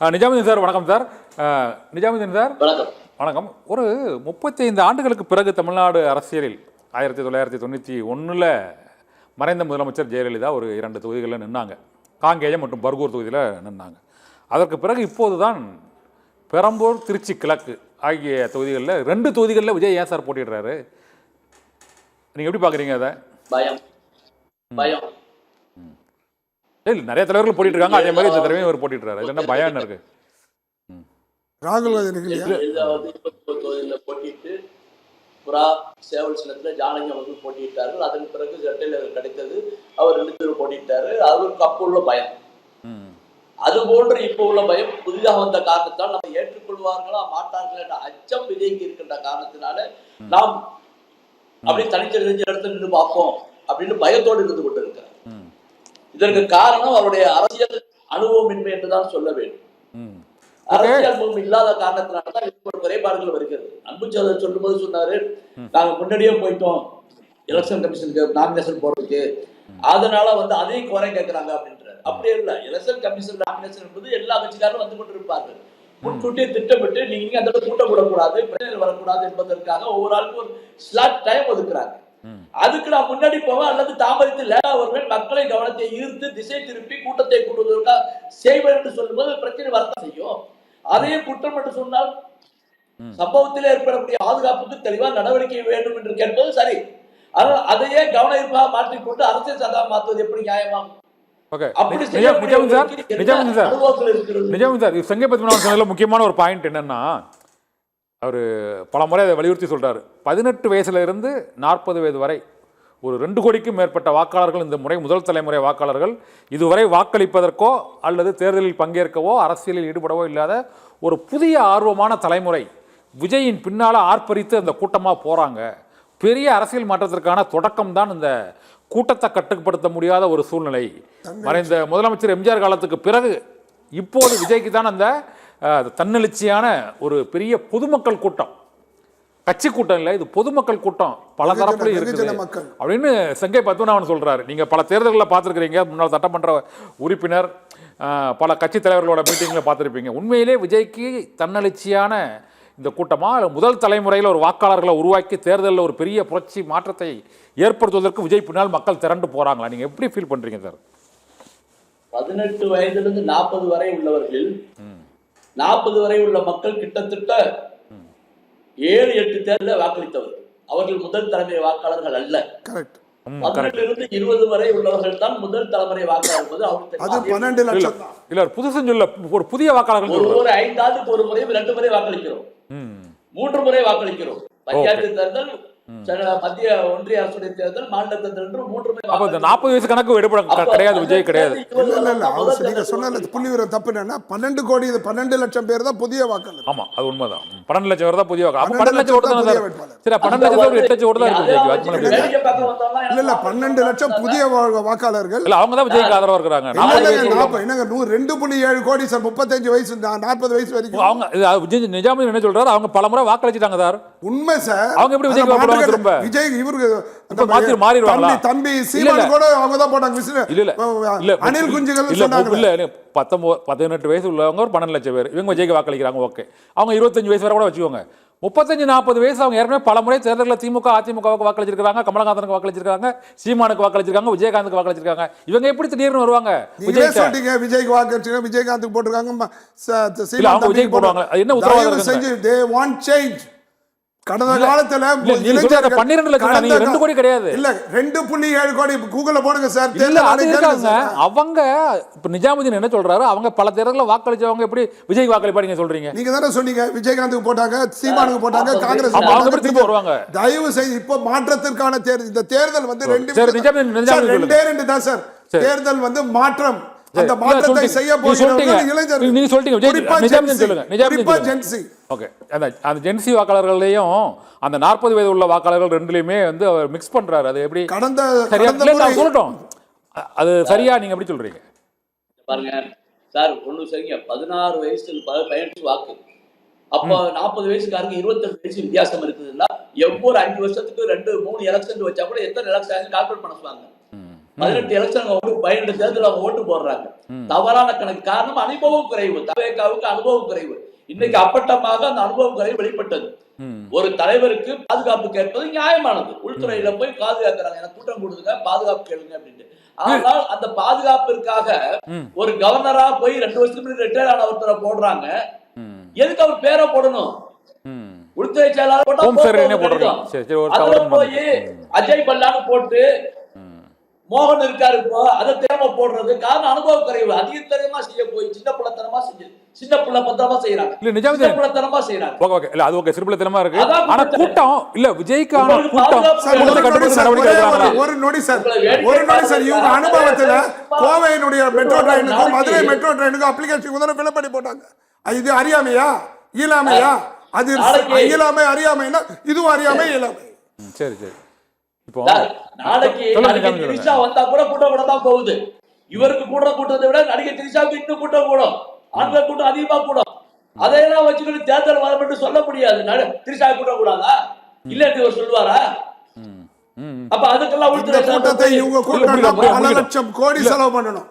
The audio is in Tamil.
நிஜாமுதீன் சார் வணக்கம் சார். நிஜாமுதீன் சார் வணக்கம். ஒரு 35 ஆண்டுகளுக்கு பிறகு தமிழ்நாடு அரசியலில் 1991 மறைந்த முதலமைச்சர் ஜெயலலிதா ஒரு 2 தொகுதிகளில் நின்னாங்க. காங்கேயம் மற்றும் பர்கூர் தொகுதியில் நின்னாங்க. அதற்கு பிறகு இப்போது தான் பெரம்பூர், திருச்சி கிழக்கு ஆகிய தொகுதிகளில் 2 தொகுதிகளில் விஜய் ஏன் சார் போட்டிடுறாரு? நீங்கள் எப்படி பார்க்குறீங்க அதை? பயம் பயம் இல்லை, நிறைய தலைவர்கள் போட்டிட்டு இருக்காங்க, அதே மாதிரி இந்த தடவையும் அவர் போட்டிடுறாரு. இது என்ன பயம் என்ன இருக்கு? ராகுல் போட்டிட்டு புறா சேவல் சின்னத்தில் ஜானகி அவர்கள் போட்டியிட்டார்கள். அதன் பிறகு ஜெட்டில் கிடைத்தது, அவர் 2 பேரும் போட்டிட்டாரு. அவருக்கு அப்போ உள்ள பயம், அது போன்று இப்போ உள்ள பயம் புதிதாக வந்த காரணத்தால் நம்ம ஏற்றுக்கொள்வார்களா மாட்டார்கள் என்ற அச்சம் விஜய்க்கு இருக்கின்ற காரணத்தினால நாம் அப்படி தனித்தறிஞ்ச இடத்துல நின்று பார்ப்போம் அப்படின்னு பயத்தோடு இருந்து கொண்டு இருக்கிறார். இதற்கு காரணம் அவருடைய அரசியல் அனுபவமின்மை என்றுதான் சொல்ல வேண்டும். அரசியல் அனுபவம் இல்லாத காரணத்தினால்தான் இப்போது குறைபாடுகள் வருகிறது. அன்புச்செல்வன் சொல்லும் போது சொன்னாரு, நாங்க முன்னாடியே போயிட்டோம் எலெக்ஷன் கமிஷனுக்கு நாமினேஷன் போடுறதுக்கு, அதனால அதையும் குறை கேட்கிறாங்க அப்படின்றாரு. அப்படியே இல்ல, எலெக்ஷன் கமிஷன் நாமினேஷன் என்பது எல்லா கட்சிக்காரும் வந்து கொண்டிருப்பார்கள். முன்கூட்டியே திட்டமிட்டு நீங்க அந்த கூட்டம் விடக்கூடாது, பிரச்சனைகள் வரக்கூடாது என்பதற்காக ஒவ்வொரு ஆளுக்கும் ஒரு ஸ்லாட் டைம் ஒதுக்குறாங்க. அதுக்கு நான் முன்னாடி போவேன் அல்லது தாமதித்து லேட்டா வருவேன், மக்களை கவனத்தை ஈர்த்து திசை திருப்பி கூட்டத்தை கூட்டுவதற்காக செய்வேன் என்று சொல்லும்போது பிரச்சனை வரத்தான் செய்யும். அதையும் குற்றம் என்று சொன்னால் சம்பவத்தில் ஏற்படக்கூடிய பாதுகாப்புக்கு தெளிவாக நடவடிக்கை வேண்டும் என்று கேட்பது சரி. ஆனால் அதையே கவன ஈர்ப்பாக மாற்றிக்கொண்டு அரசியல் சதா மாற்றுவது எப்படி நியாயமாகும்? முக்கியமான ஒரு பாயிண்ட் என்னன்னா, அவர் பல முறை அதை வலியுறுத்தி சொல்றாரு. 18 வயசுல இருந்து 40 வயது வரை ஒரு 2 கோடிக்கும் மேற்பட்ட வாக்காளர்கள் இந்த முறை முதல் தலைமுறை வாக்காளர்கள் இதுவரை வாக்களிப்பதற்கோ அல்லது தேர்தலில் பங்கேற்கவோ அரசியலில் ஈடுபடவோ இல்லாத ஒரு புதிய ஆர்வமான தலைமுறை விஜயின் பின்னால ஆர்ப்பரித்து அந்த கூட்டமாக போறாங்க. பெரிய அரசியல் மாற்றத்திற்கான தொடக்கம் தான் இந்த கூட்டத்தை கட்டுப்படுத்த முடியாத ஒரு சூழ்நிலை. மறைந்த முதலமைச்சர் எம்ஜிஆர் காலத்துக்கு பிறகு இப்போது விஜய்க்கு தான் அந்த தன்னெழுச்சியான ஒரு பெரிய பொதுமக்கள் கூட்டம், கட்சி கூட்டம் இல்லை, இது பொதுமக்கள் கூட்டம் பல தரப்புல இருக்குது அப்படின்னு செங்கை பத்மநாபன் சொல்றாரு. நீங்க பல தேர்தல்களில் பார்த்துருக்கிறீங்க, முன்னாள் சட்டமன்ற உறுப்பினர், பல கட்சி தலைவர்களோட மீட்டிங்கில் பார்த்துருப்பீங்க. உண்மையிலே விஜய்க்கு தன்னெழுச்சியான இந்த கூட்டமாக முதல் தலைமுறையில் ஒரு வாக்காளர்களை உருவாக்கி தேர்தலில் ஒரு பெரிய புரட்சி மாற்றத்தை ஏற்படுத்துவதற்கு விஜய் பின்னால் மக்கள் திரண்டு போறாங்களா? நீங்க எப்படி ஃபீல் பண்றீங்க சார்? 18 வயதிலிருந்து 40 வரை உள்ளவர்கள், 40 வரை உள்ள மக்கள் கிட்டத்தட்ட 7-8 தேர்தலில் வாக்களித்தவர்கள். அவர்கள் முதல் தலைமுறை வாக்காளர்கள் அல்ல. 18 20 வரை உள்ளவர்கள் தான் முதல் தலைமுறை வாக்காளர். ஒரு புதிய வாக்காளர்கள் ஒரு 5 ஆண்டுக்கு ஒரு முறை 2 முறை வாக்களிக்கிறோம், 3 முறை வாக்களிக்கிறோம். பஞ்சாயத்து தேர்தல், மத்திய ஒன்றிய அரசுடைய தேர்தல், மாநில தேர்தல் என்று 3 முறை. 40 வயசு கணக்கு கிடையாது, விஜய் கிடையாது. நீங்க சொன்ன புள்ளிவிவரம் தப்பு. என்னன்னா 12 கோடி 12 லட்சம் பேர் தான் புதிய வாக்காளர். ஆமா, அது உண்மைதான். 12 லட்சம் பேர் தான் புதிய வாக்காளர். 12 லட்சம் ஓட்டு தான் சார். சரி, 12 லட்சம் 8 லட்சம் ஓட்டு தான் இருக்கு விஜய்க்கு. இல்ல 12 லட்சம் புதிய வாக்காளர்கள். இல்ல, அவங்க தான் விஜய்க்கு ஆதரவா இருக்காங்க. என்னங்க 2.7 கோடி சார், 35 வயசு 40 வயசு வரைக்கும். அவங்க நிஜாமுதீன் என்ன சொல்றாரு, அவங்க பல முறை வாக்களிச்சிட்டாங்க சார். உண்மை சார். அவங்க எப்படி விஜய்க்கு வாக்களிப்பாங்க? விஜய் இவருக்கு மாறிடுவாங்களா? தம்பி சீமான் கூட அவங்க தான் போட்டாங்க. இல்ல அனில் குஞ்சுகள் சொன்னாங்க. இல்ல 18 வயசு உள்ளவங்க ஒரு 12 லட்சம் பேர் இவங்க விஜய்க்கு வாக்களிக்கிறாங்க. ஓகே, அவங்க 25 வயசு வரை கூட வச்சுக்கோங்க. 35-40 வயசு அவங்க ஏற்கனவே பல முறை தேர்தலில் திமுக அதிமுகவுக்கு வாக்களிச்சிருக்காங்க, கமலஹாசனுக்கு வாக்களிச்சிருக்காங்க, சீமானுக்கு வாக்களிச்சிருக்காங்க, விஜயகாந்துக்கு வாக்களிச்சிருக்காங்க. இவங்க எப்படி திடீர்னு வருவாங்க? விஜய்க்கு வாக்களிச்சிருக்காங்க, விஜயகாந்துக்கு போட்டிருக்காங்க, விஜய் போடுவாங்க. என்ன உத்தரவாதம்? கடந்த காலத்துல 12 லட்சம் 2 கோடி கிடையாது. இல்ல 2.7 கோடி கூகுள்ல போடுங்க சார். அவங்க இப்ப நிஜாமுதீன் என்ன சொல்றாரு, அவங்க பல தேர்தல்ல வாக்களிச்சவங்க எப்படி விஜய் வாக்களிப்பாங்க சொல்றீங்க? நீங்க தானே சொன்னீங்க விஜயகாந்துக்கு போட்டாங்க, சீமானுக்கு போட்டாங்க, காங்கிரஸ் வருவாங்க. தயவு செய்து இப்ப மாற்றத்திற்கான இந்த தேர்தல் 2 தான் சார். தேர்தல் மாற்றம். அந்த மாற்றத்தை செய்ய போகிறவர்கள் இளைஞர்கள். நீங்க சொல்லிட்டீங்க ஜென்சி. ஓகே, அந்த ஜென்சி வாக்காளர்களையும் அந்த 40 வயது உள்ள வாக்காளர்கள் ரெண்டுலயுமே அவர் மிக்ஸ் பண்றாரு. அது எப்படி சொல்லட்டும், அது சரியா நீங்க எப்படி சொல்றீங்க? பாருங்க சார், ஒண்ணு சரிங்க, 16 வயசு 18 வாக்கு, அப்ப 40 வயசுக்காரங்க 28 வயசு வித்தியாசம் இருக்குதுல்ல. ஒவ்வொரு 5 வருஷத்துக்கு 2-3 எலெக்ஷன் வச்சா கூட எத்தனை எலெக்ஷன் கால்குலேட் பண்ண சொல்லுவாங்க. 18 எலெக்ஷன் 12 தேர்தல் அவங்க ஓட்டு போடுறாங்க. தவறான கணக்கு. காரணம் அனுபவம் குறைவு. தவேகாவுக்கு அனுபவம் குறைவு. இன்னைக்கு அப்பட்டமாக அந்த அனுபவம் குறைவு வெளிப்பட்டது. ஒரு தலைவருக்கு பாதுகாப்பு கேட்பது நியாயமானது. உள்துறையில போய் பாதுகாக்கிறாங்க, எனக்கு கூட்டம் கொடுத்துங்க, பாதுகாப்பு கேளுங்க அப்படின்ட்டு. ஆனால் அந்த பாதுகாப்பிற்காக ஒரு கவர்னரா போய் 2 வருஷத்துக்கு ரிட்டையர் ஆன ஒருத்தரை போடுறாங்க. எதுக்கு அவர் பேரை போடணும்? உள்துறை செயலாளர் போட்டா போய் அஜய் பல்லான்னு போட்டு மோகன் இருக்காரு இப்போ அதை திறமை போடுறது காரணம் அனுபவ குறைவு. அதிகத்தனமா செய்ய போய் சின்ன பிள்ளைத்தனமா சின்ன பிள்ளை பத்திரமா செய்யறாங்க. சின்ன பிள்ளைத்தனமா செய்யறாங்க. ஓகே இல்ல அது ஓகே சிறுபிள்ளைத்தனமா இருக்கு. ஆனா கூட்டம் இல்ல விஜய்க்கான கூட்டம் ஒரு நொடி சார் இவங்க அனுபவத்துல கோவையினுடைய மெட்ரோ ட்ரெயினுக்கும் மதுரை மெட்ரோ ட்ரெயினுக்கும் அப்ளிகேஷன் முதல்ல ஃபில் பண்ணி போட்டாங்க. இது அறியாமையா இயலாமையா? அது இயலாமை அறியாமைன்னா இதுவும் அறியாமை இயலாமை. சரி சரி. இப்போ நாளைக்கு திரிஷா வந்தா கூட கூட்டம் தான் போகுது. இவருக்கு கூட்டத்தை விட நடிகை திரிஷாவுக்கு இன்னும் கூட்டம் கூடும். ஆண்கள் கூட்டம் அதிகமா கூடும். அதையெல்லாம் வச்சுக்கிட்டு தேர்தல் வரும் என்று சொல்ல முடியாது. திரிஷா கூட்டம் கூடாதா? இல்ல இவர் சொல்லுவாரா? அப்ப அதுக்கெல்லாம் கூட்டத்தை இவங்க கூட்டம் 1 லட்சம் கோடி செலவு பண்ணணும்.